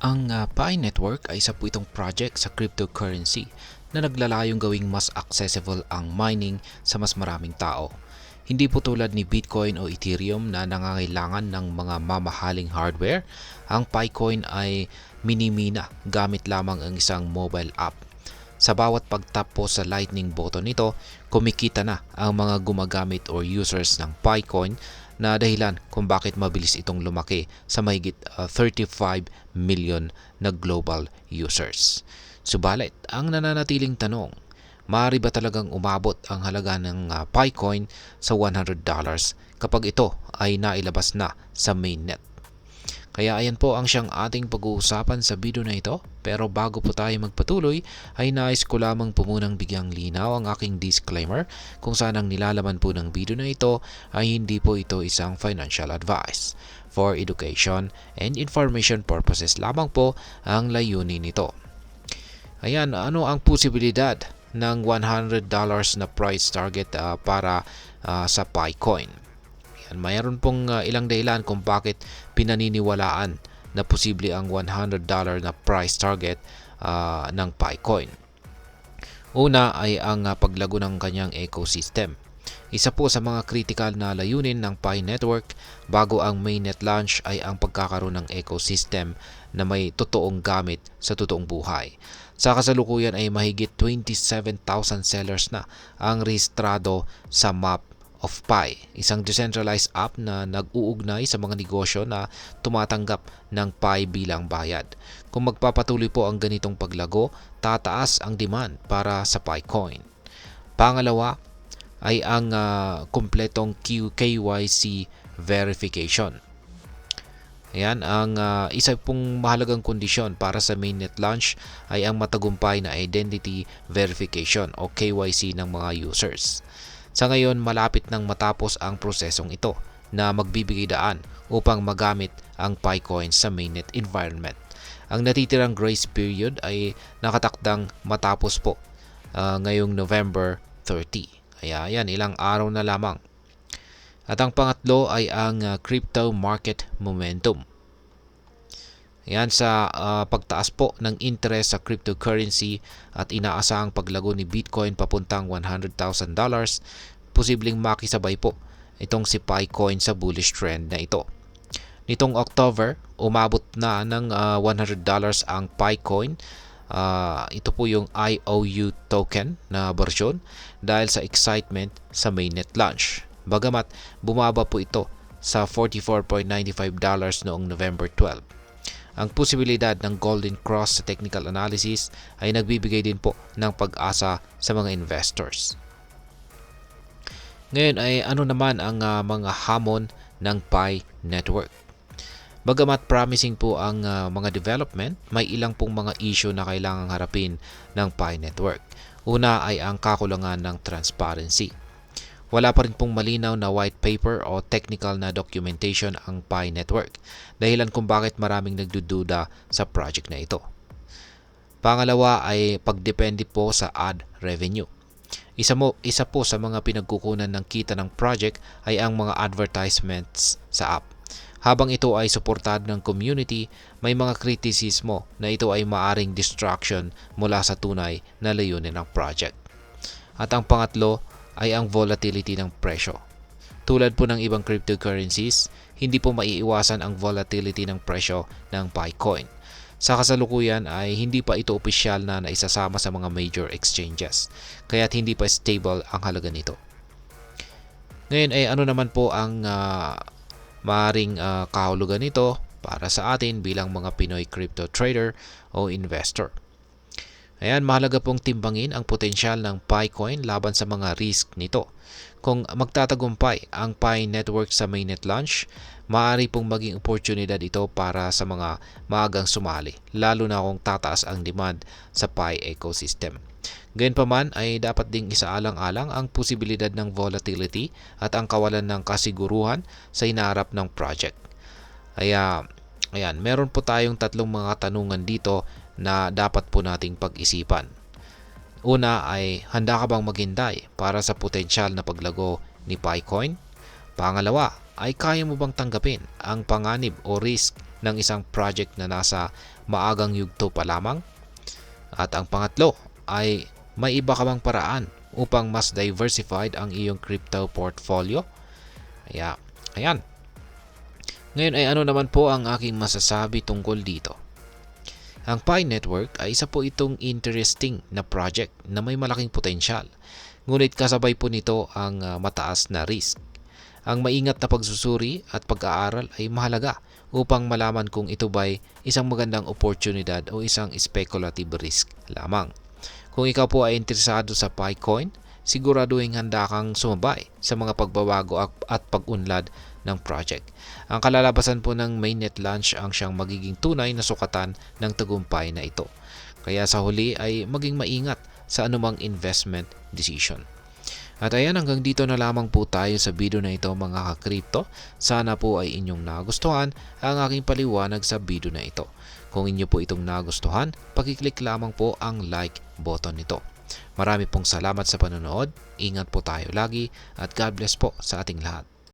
Ang Pi Network ay isa po itong project sa cryptocurrency na naglalayong gawing mas accessible ang mining sa mas maraming tao. Hindi po tulad ni Bitcoin o Ethereum na nangangailangan ng mga mamahaling hardware, ang Picoin ay minimina gamit lamang ang isang mobile app. Sa bawat pagtap po sa lightning button nito, kumikita na ang mga gumagamit or users ng Picoin na dahilan kung bakit mabilis itong lumaki sa mahigit 35 million na global users. Subalit, ang nananatiling tanong, maaari ba talagang umabot ang halaga ng Picoin sa $100 kapag ito ay nailabas na sa mainnet? Kaya ayan po ang siyang ating pag-uusapan sa video na ito. Pero bago po tayo magpatuloy, ay nais ko lamang po munang bigyang linaw ang aking disclaimer kung saan ang nilalaman po ng video na ito ay hindi po ito isang financial advice. For education and information purposes lamang po ang layunin nito. Ayan, ano ang posibilidad ng $100 na price target para sa Picoin? Mayroon pong ilang dahilan kung bakit pinaniniwalaan na posible ang $100 na price target ng Picoin. Una ay ang paglago ng kanyang ecosystem. Isa po sa mga critical na layunin ng Pi Network bago ang mainnet launch ay ang pagkakaroon ng ecosystem na may totoong gamit sa totoong buhay. Sa kasalukuyan ay mahigit 27,000 sellers na ang rehistrado sa Map of Pi, isang decentralized app na nag-uugnay sa mga negosyo na tumatanggap ng Pi bilang bayad. Kung magpapatuloy po ang ganitong paglago, tataas ang demand para sa Picoin. Pangalawa ay ang kumpletong KYC verification. Ayan, ang isa pong mahalagang kondisyon para sa mainnet launch ay ang matagumpay na identity verification o KYC ng mga users. Sa ngayon, malapit nang matapos ang prosesong ito na magbibigay daan upang magamit ang Picoin sa mainnet environment. Ang natitirang grace period ay nakatakdang matapos po ngayong November 30. Kaya yan, ilang araw na lamang. At ang pangatlo ay ang crypto market momentum. Yan sa pagtaas po ng interest sa cryptocurrency at inaasahang paglago ni Bitcoin papuntang $100,000, posibleng makisabay po itong si Picoin sa bullish trend na ito. Nitong October, umabot na ng $100 ang Picoin. Ito po yung IOU token na bersyon dahil sa excitement sa mainnet launch. Bagamat bumaba po ito sa $44.95 noong November 12. Ang posibilidad ng Golden Cross sa technical analysis ay nagbibigay din po ng pag-asa sa mga investors. Ngayon ay ano naman ang mga hamon ng Pi Network? Bagamat promising po ang mga development, may ilang pong mga issue na kailangang harapin ng Pi Network. Una ay ang kakulangan ng transparency. Wala pa rin pong malinaw na white paper o technical na documentation ang Pi Network, dahilan kung bakit maraming nagdududa sa project na ito. Pangalawa ay pagdepende po sa ad revenue. Isa po sa mga pinagkukunan ng kita ng project ay ang mga advertisements sa app. Habang ito ay suportado ng community, may mga kritisismo na ito ay maaring distraction mula sa tunay na layunin ng project. At ang pangatlo ay ang volatility ng presyo. Tulad po ng ibang cryptocurrencies, hindi po maiiwasan ang volatility ng presyo ng Picoin. Sa kasalukuyan ay hindi pa ito opisyal na naisasama sa mga major exchanges, kaya't hindi pa stable ang halaga nito. Ngayon ay ano naman po ang maaaring kahulugan nito para sa atin bilang mga Pinoy crypto trader o investor. Ayan, mahalaga pong timbangin ang potensyal ng Picoin laban sa mga risk nito. Kung magtatagumpay ang Pi Network sa mainnet launch, maaari pong maging oportunidad ito para sa mga maagang sumali, lalo na kung tataas ang demand sa Pi ecosystem. Gayunpaman ay dapat ding isaalang-alang ang posibilidad ng volatility at ang kawalan ng kasiguruhan sa hinaharap ng project. Kaya, ayan, meron po tayong tatlong mga tanungan dito na dapat po nating pag-isipan. Una ay, handa ka bang maghintay para sa potensyal na paglago ni Picoin? Pangalawa ay, kaya mo bang tanggapin ang panganib o risk ng isang project na nasa maagang yugto pa lamang. At ang pangatlo ay may iba ka bang paraan upang mas diversified ang iyong crypto portfolio? Ayan. Ngayon ay ano naman po ang aking masasabi tungkol dito? Ang Pi Network ay isa po itong interesting na project na may malaking potensyal. Ngunit kasabay po nito ang mataas na risk. Ang maingat na pagsusuri at pag-aaral ay mahalaga upang malaman kung ito ba'y isang magandang oportunidad o isang speculative risk lamang. Kung ikaw po ay interesado sa Picoin, siguraduhin handa kang sumabay sa mga pagbabago at pag-unlad ng project. Ang kalalabasan po ng mainnet launch ang siyang magiging tunay na sukatan ng tagumpay na ito. Kaya sa huli ay maging maingat sa anumang investment decision. At ayan, hanggang dito na lamang po tayo sa video na ito mga ka-crypto. Sana po ay inyong nagustuhan ang aking paliwanag sa video na ito. Kung inyo po itong nagustuhan, pakiclick lamang po ang like button nito. Marami pong salamat sa panonood, ingat po tayo lagi at God bless po sa ating lahat.